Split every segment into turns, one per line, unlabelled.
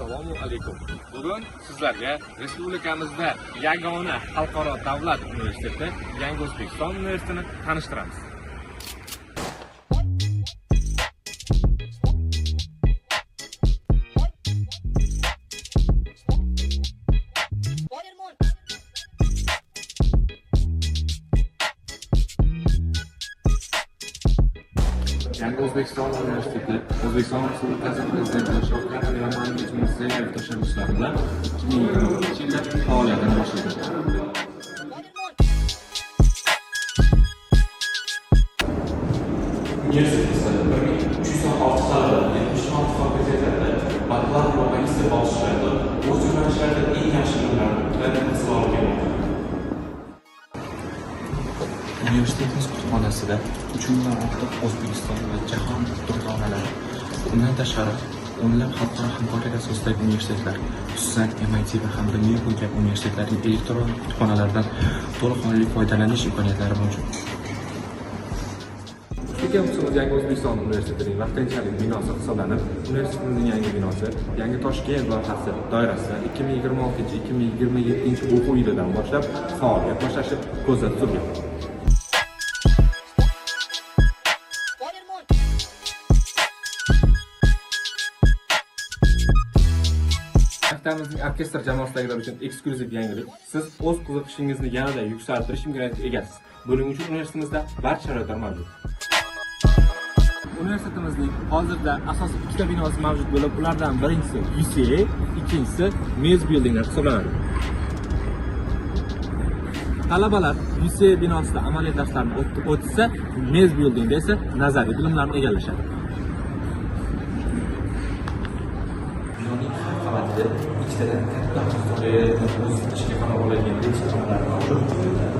Assalomu alaykum. Bugun sizlarga respublikamizda yagona xalqaro davlat universiteti Yangi O'zbekiston universitetini tanishtiramiz. Yangi O'zbekiston universiteti O'zbekiston Respublikasi Prezidenti Shavkat Mirziyoyev tashabbuslarida 2022 yilda faoliyatini boshladi.
Universitetimizda 1316 talaba 76 fakultetlarda bakalavr va magistr bosqichlarida o'z yo'nalishlarida eng yaxshi bilimlarni tahsil olib kelmoqda.
Universitetimiz kutubxonasida 3000 dan ortiq O'zbekiston va jahon kutubxonalari, bundan tashqari o'nlab xalqaro hamkorlik asosidagi universitetlar, xususan MIT va hamda Nyu-York kabi universitetlarning elektron kutubxonalaridan to'laqonli foydalanish imkoniyatlari mavjud.
Kampusimiz Yangi O'zbekiston universitetining vaqtinchalik binosi hisoblanib, universitetimizning yangi binosi Yangi Toshkent loyihasi doirasida 2026-2027 o'quv yilidan boshlab faoliyat boshlashi ko'zda tutilgan. Maktabimizning orkestr jamoasidagilar uchun eksklyuziv yangilik. Siz o'z qiziqishingizni yanada yuksaltirish imkoniyatiga egasiz. Buning uchun universitetimizda barcha sharoitlar mavjud. Universitetimizning hozirda asosiy ikkita binosi mavjud bo'lib, ulardan birinchisi UCA, ikkinchisi Mez Buildinglar hisoblanadi. Talabalar UCA binosida amaliy darslarni o'tsa, Mez Buildingda esa nazariy bilimlarni egallashadi.
Binoning har qavatida ikkitadan katta avtomobillarni o'z ichiga qabul oladigan leksiyalar mavjud.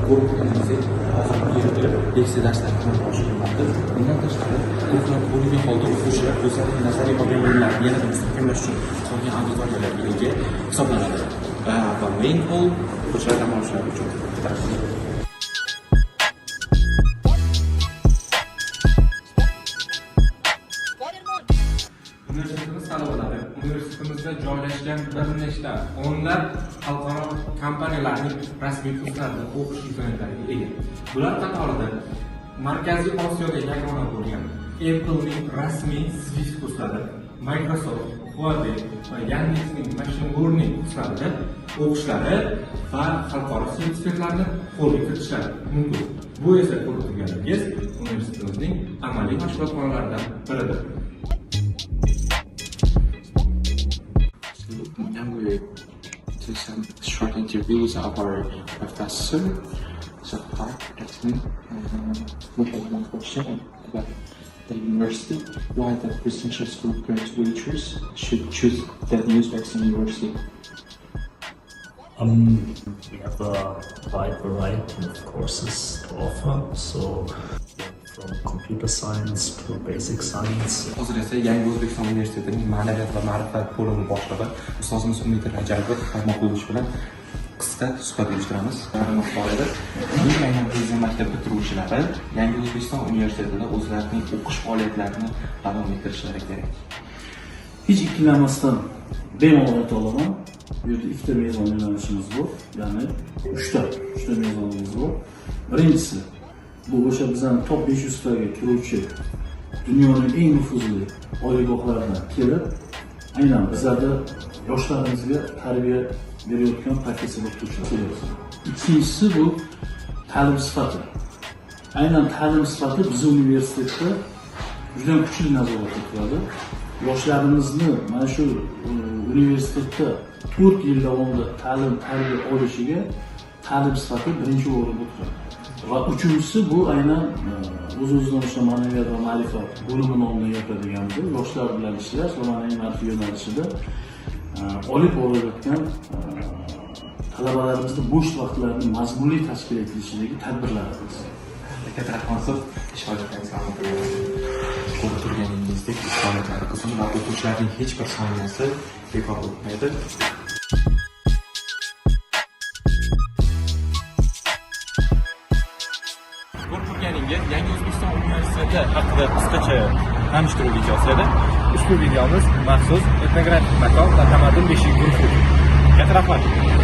Ko'rgazmasiz hozirgi yerda leksiya darslari amalga oshirilmoqda. Bundan tashqari, guruhlar bo'lgan holda o'quvchilar o'zlarining nazariy o'rganganlarini yanada mustahkamlash uchun qolgan auditoriyalarga ega hisoblanadi. Va main hall o'quvchilar dam olishlari uchun tavsiya.
Universitetimiz talabalari universitetimizda joylashgan bir nechta o'nlab xalqaro kompaniyalarning rasmiy kurslarida o'qish imkoniyatlariga ega. Bular qatorida Markaziy Osiyoda yagona bo'lgan Apple'ning rasmiy Swift kurslari, Microsoft, Huawei va Yandex'ning Machine Learning kurslarida o'qishlari va xalqaro sertifikatlarni qo'lga kiritishlari mumkin. Bu esa ko'rib turganingiz universitetimizning amaliy mashg'ulotxonalaridan biridir.
Now we do some short interviews of our professor. So hi, Edmund. We have one question about the university. Why the residential school graduates should choose the Uzbekistan University?
We have a wide variety of courses to offer. So from computer science to basic science.
Hozir esa Yangi O'zbekiston universitetining ma'naviyat va ma'rifat bo'limi boshlig'i ustozimiz Umid Rajabov Farmoqulov bilan qisqa suhbat uyushtiramiz. Yangi prezident maktab bitiruvchilari Yangi O'zbekiston universitetida o'zlarining o'qish faoliyatlarini davom ettirishlari kerak.
Hiç ikkilanmasdan bemalol ayta olaman. Bu yerda ikkita mezon yo'nalishimiz bor, ya'ni uchta mezonimiz bor. Birinchisi bu o'sha bizning top 500 taga kiruvchi dunyoning eng nufuzli oliygohlaridan kelib, aynan bizlarda yoshlarimizga tarbiya berayotgan professor o'qituvchilar keladi. Ikkinchisi bu ta'lim sifati. Aynan ta'lim sifati bizning universitetda juda kuchli nazorat etiladi. Yoshlarimizni mana shu universitetda 4 yil davomida tarbiya olishiga ta'lim sifati birinchi o'rinda turadi. Va uchinchisi bu aynan o'z-o'zidan o'sha ma'naviyat va ma'rifat bo'limi nomidan yuradiganimiz yoshlar bilan ishlash va ma'naviy ma'rifat yo'nalishida olib borilayotgan talabalarimizni bo'sh vaqtlarini mazmunli tashkil etilishidagi tadbirlarimiz.
Katta rahmat so'z ishtirokchilarga salom
Ko'rib turganingizdek, faoliyatlari qizg'in va o'quvchilarning hech bir soniyasi bekor o'tmaydi.
Ko'rib turganingiz Yangi O'zbekiston universiteti haqida qisqacha tanishtiruvga ijozat berdi. Ushbu videomiz maxsus etnografik makon va tamaddun beshik guruhi. Katta rahmat.